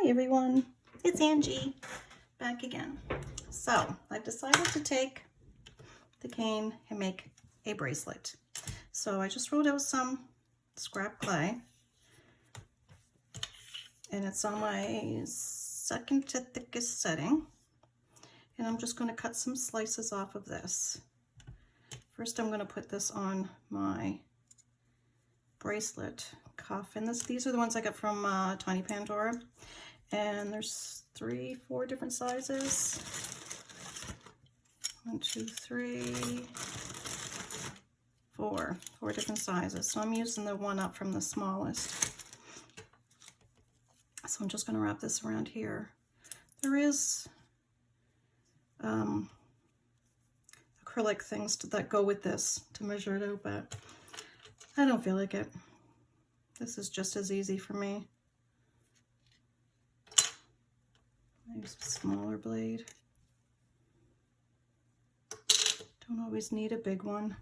everyone, it's Angie back again. So I've decided to take the cane and make a bracelet. So I just rolled out some scrap clay and it's on my second to thickest setting, and I'm just going to cut some slices off of this. First I'm going to put this on my bracelet cuff, and these are the ones I got from Tiny Pandora, and there's 4 different sizes. 1, 2, 3, 4 different sizes. So I'm using the one up from the smallest. So I'm just going to wrap this around here. There is acrylic things that go with this to measure it out, but I don't feel like it. This is just as easy for me. I use a smaller blade. Don't always need a big one.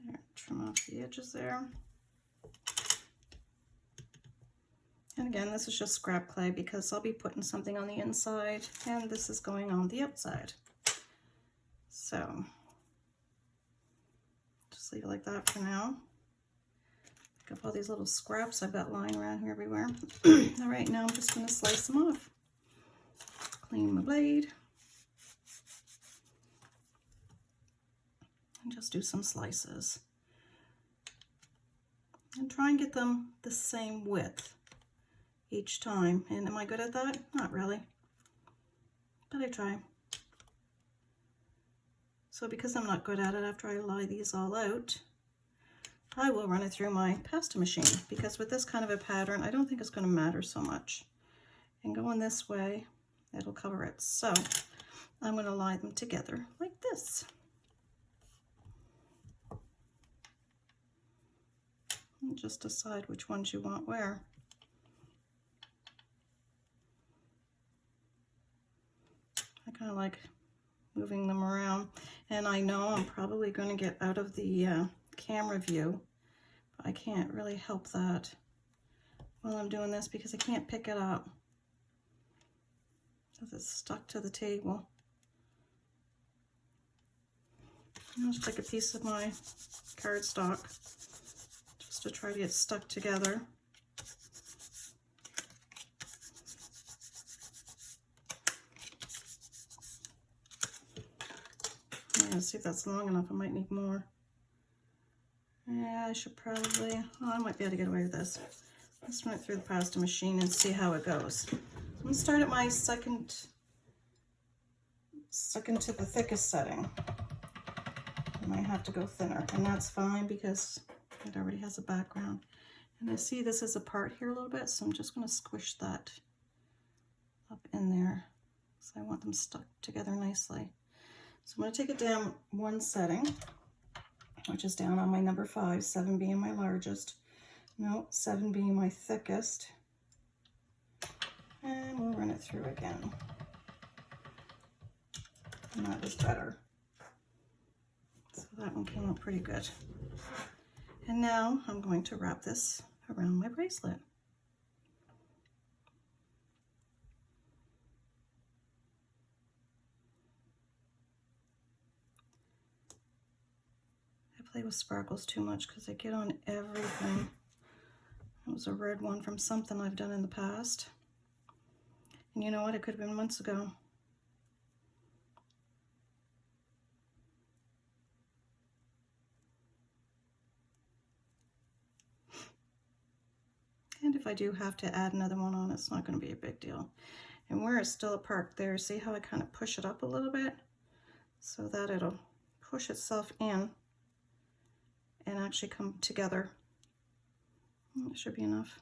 There, trim off the edges there. And again, this is just scrap clay because I'll be putting something on the inside and this is going on the outside. So just leave it like that for now. Pick up all these little scraps I've got lying around here everywhere. All right, now I'm just going to slice them off. Clean my blade. And just do some slices. And try and get them the same width each time. And am I good at that? Not really, but I try. So because I'm not good at it, after I lie these all out, I will run it through my pasta machine, because with this kind of a pattern, I don't think it's going to matter so much. And going this way, it'll cover it. So I'm going to lie them together like this. And just decide which ones you want where. I kind of like moving them around, and I know I'm probably going to get out of the camera view, but I can't really help that while I'm doing this because I can't pick it up because it's stuck to the table. I'll just take a piece of my cardstock just to try to get stuck together. Let's see if that's long enough. I might need more. Yeah, I should probably, oh, I might be able to get away with this. Let's run it through the pasta machine and see how it goes. So I'm going to start at my second to the thickest setting. I might have to go thinner, and that's fine because it already has a background. And I see this is apart here a little bit, so I'm just going to squish that up in there. So I want them stuck together nicely. So I'm going to take it down one setting, which is down on my number 5, 7 being my largest. No, 7 being my thickest. And we'll run it through again. And that was better. So that one came out pretty good. And now I'm going to wrap this around my bracelet. Play with sparkles too much because they get on everything. It was a red one from something I've done in the past. And you know what? It could have been months ago. And if I do have to add another one on, it's not going to be a big deal. And where it's still apart there, see how I kind of push it up a little bit so that it'll push itself in and actually come together. That should be enough.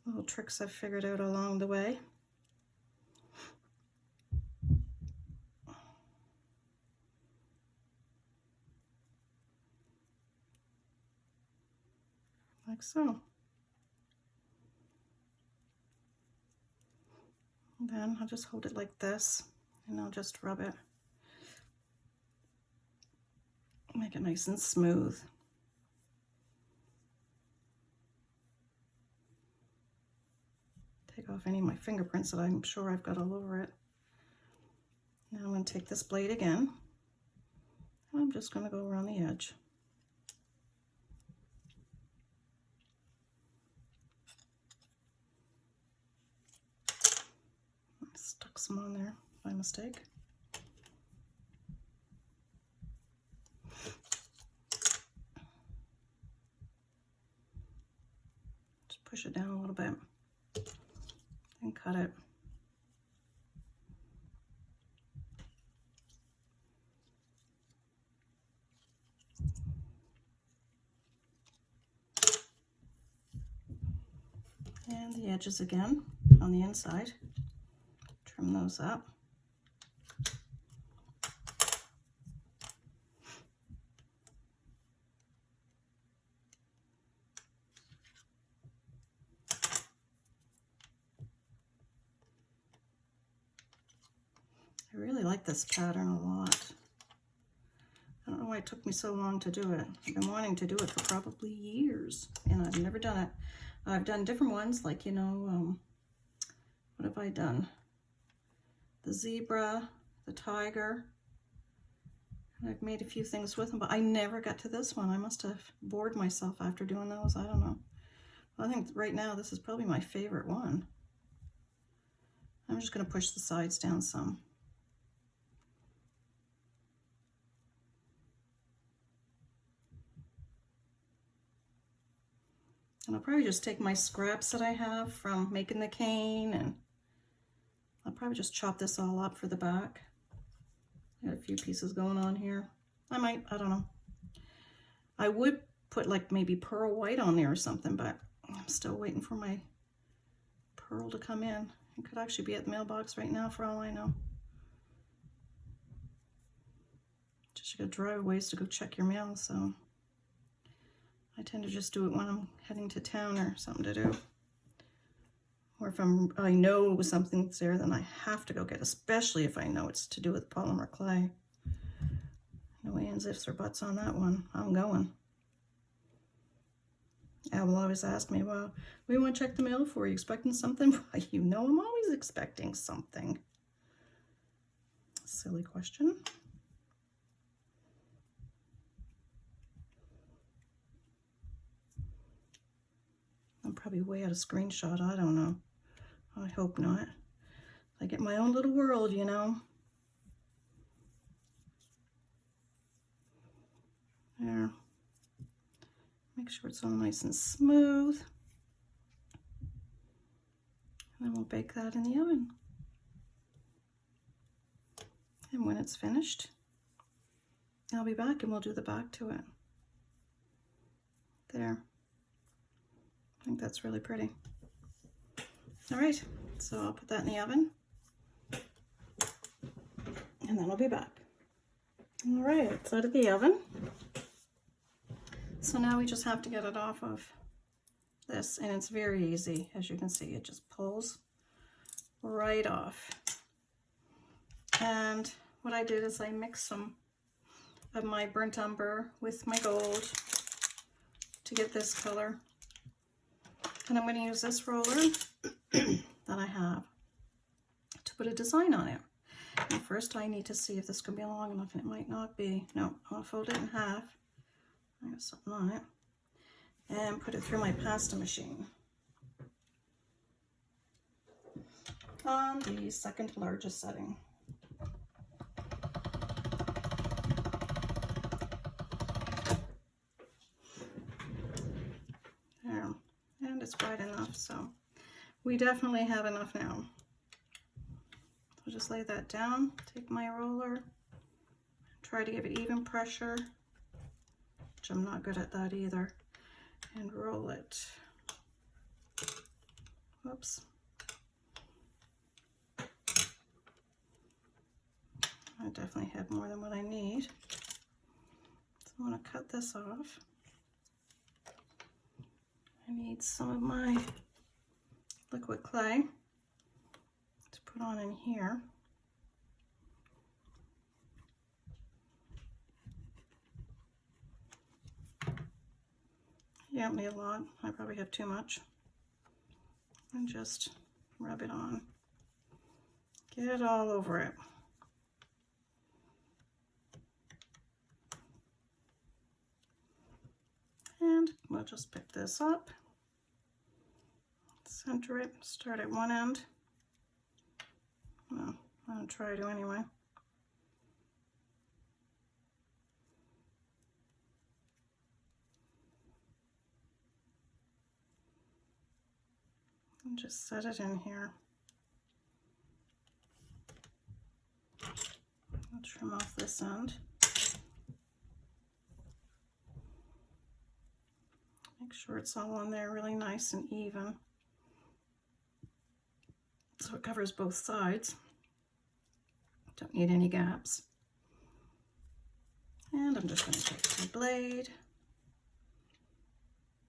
little tricks I've figured out along the way. Like so. And then I'll just hold it like this, and I'll just rub it. Make it nice and smooth. Take off any of my fingerprints that I'm sure I've got all over it. Now I'm going to take this blade again, and I'm just going to go around the edge. I stuck some on there by mistake. Just push it down a little bit and cut it. And the edges again on the inside. Trim those up. I really like this pattern a lot. I don't know why it took me so long to do it. I've been wanting to do it for probably years, and I've never done it. I've done different ones, like, you know, what have I done? The zebra, the tiger, and I've made a few things with them, but I never got to this one. I must have bored myself after doing those. I don't know. Well, I think right now this is probably my favorite one. I'm just going to push the sides down some. And I'll probably just take my scraps that I have from making the cane, and I'll probably just chop this all up for the back. Got a few pieces going on here. I don't know. I would put like maybe pearl white on there or something, but I'm still waiting for my pearl to come in. It could actually be at the mailbox right now for all I know. Just got to drive ways to go check your mail, so I tend to just do it when I'm heading to town or something to do. Or if I know something's there, then I have to go get it, especially if I know it's to do with polymer clay. No ands, ifs, or buts on that one. I'm going. Al will always ask me, well, we want to check the mail for you. Expecting something? Well, you know I'm always expecting something. Silly question. I'm probably way out of screenshot. I don't know. I hope not. I get my own little world, you know. There. Make sure it's all nice and smooth. And then we'll bake that in the oven. And when it's finished, I'll be back and we'll do the back to it. There. I think that's really pretty. All right, so I'll put that in the oven, and then I'll be back. All right, it's out of the oven. So now we just have to get it off of this, and it's very easy. As you can see, it just pulls right off. And what I did is I mixed some of my burnt umber with my gold to get this color. And I'm going to use this roller that I have to put a design on it. And first I need to see if this can be long enough, and it might not be. No, I'll fold it in half. I got something on it. And put it through my pasta machine. On the second largest setting. There. And it's wide enough, so we definitely have enough now. So just lay that down, take my roller, try to give it even pressure, which I'm not good at that either, and roll it. Whoops. I definitely have more than what I need. So I'm going to cut this off. I need some of my liquid clay to put on in here. You don't need a lot. I probably have too much. And just rub it on. Get it all over it. And we'll just pick this up, center it, start at one end. Well, I'm going to try to anyway. And just set it in here. I'll trim off this end. Make sure it's all on there really nice and even, so it covers both sides. Don't need any gaps. And I'm just going to take my blade,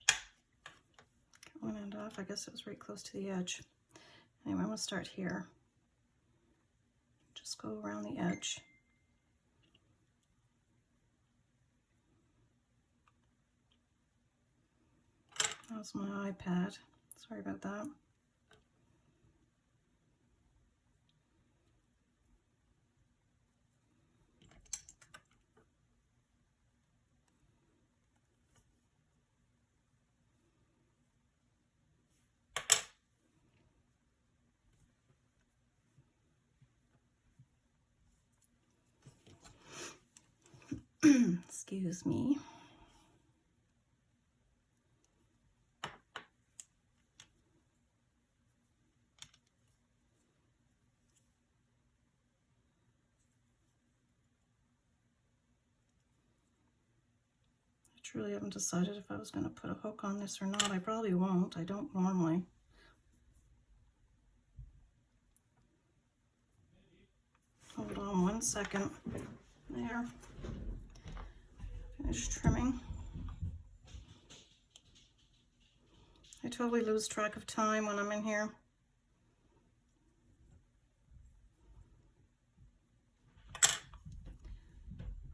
get one end off. I guess it was right close to the edge. Anyway, I'm going to start here. Just go around the edge. That was my iPad. Sorry about that. Excuse me. I truly haven't decided if I was going to put a hook on this or not. I probably won't. I don't normally. Hold on 1 second. There. Finished trimming. I totally lose track of time when I'm in here.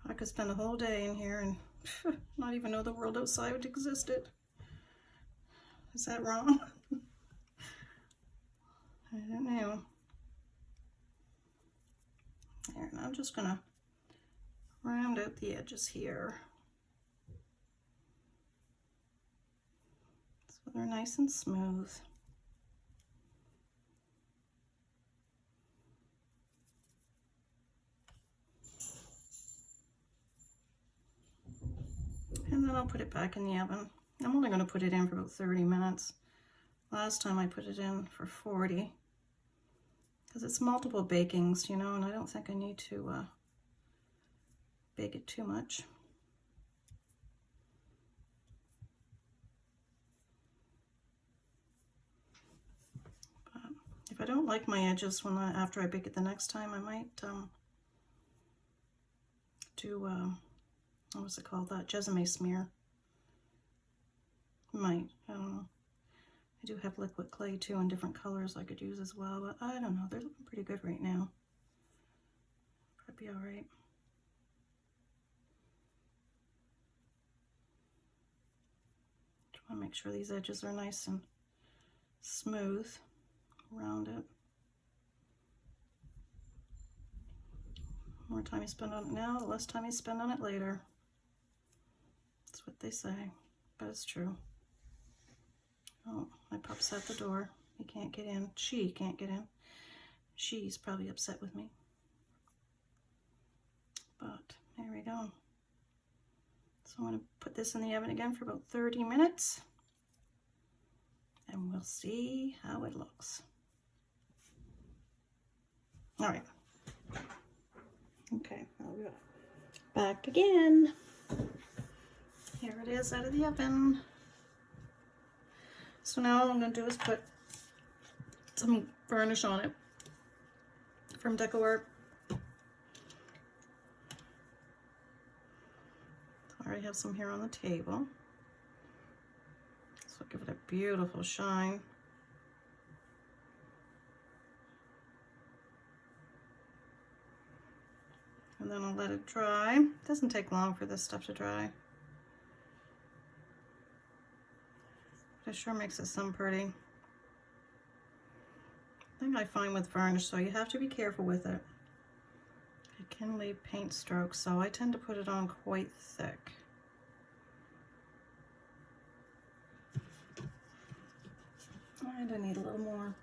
I could spend a whole day in here and not even know the world outside existed. Is that wrong? I don't know. There, and I'm just gonna round out the edges here, so they're nice and smooth. And then I'll put it back in the oven. I'm only going to put it in for about 30 minutes. Last time I put it in for 40. Because it's multiple bakings, you know, and I don't think I need to bake it too much. But if I don't like my edges after I bake it the next time, I might do what was it called? That Jessame smear. Might, I don't know. I do have liquid clay too in different colors I could use as well, but I don't know. They're looking pretty good right now. Probably be all right. Just want to make sure these edges are nice and smooth around it. The more time you spend on it now, the less time you spend on it later. That's what they say, but it's true. Oh, my pup's at the door. He can't get in. She can't get in. She's probably upset with me. But there we go. So I'm going to put this in the oven again for about 30 minutes. And we'll see how it looks. All right. Okay, I'll go back again. Here it is out of the oven. So now all I'm going to do is put some varnish on it from Deco. I already have some here on the table. So give it a beautiful shine. And then I'll let it dry. It doesn't take long for this stuff to dry. But it sure makes it some pretty. Thing I find with varnish, so you have to be careful with it. It can leave paint strokes, so I tend to put it on quite thick. And I need a little more.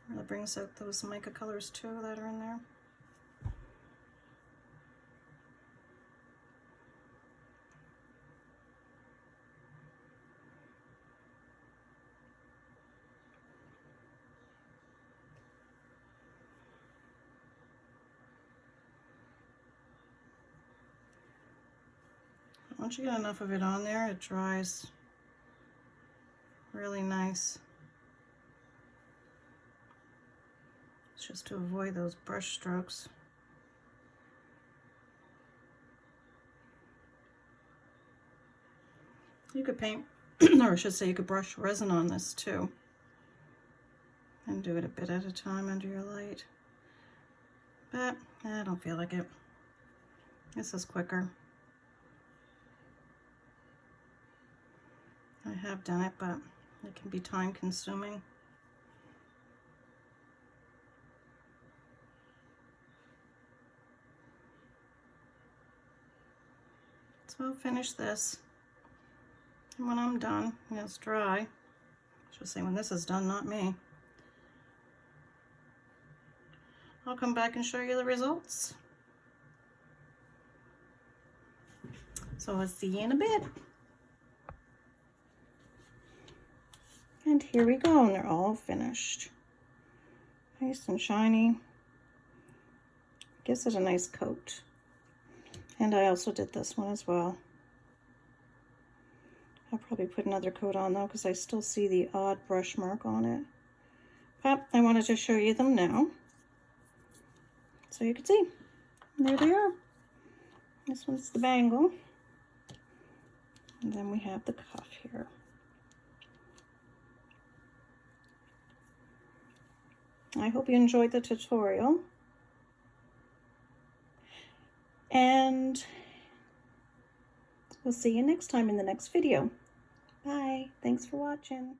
That brings out those mica colors too that are in there. Once you get enough of it on there, it dries really nice. It's just to avoid those brush strokes. You could paint, or I should say you could brush resin on this too. And do it a bit at a time under your light. But I don't feel like it. This is quicker. I have done it, but it can be time consuming. So I'll finish this. And when I'm done, and it's dry, I should say when this is done, not me, I'll come back and show you the results. So I'll see you in a bit. And here we go, and they're all finished. Nice and shiny. Gives it a nice coat. And I also did this one as well. I'll probably put another coat on though, because I still see the odd brush mark on it. But I wanted to show you them now, so you can see. And there they are. This one's the bangle. And then we have the cuff here. I hope you enjoyed the tutorial. And we'll see you next time in the next video. Bye. Thanks for watching.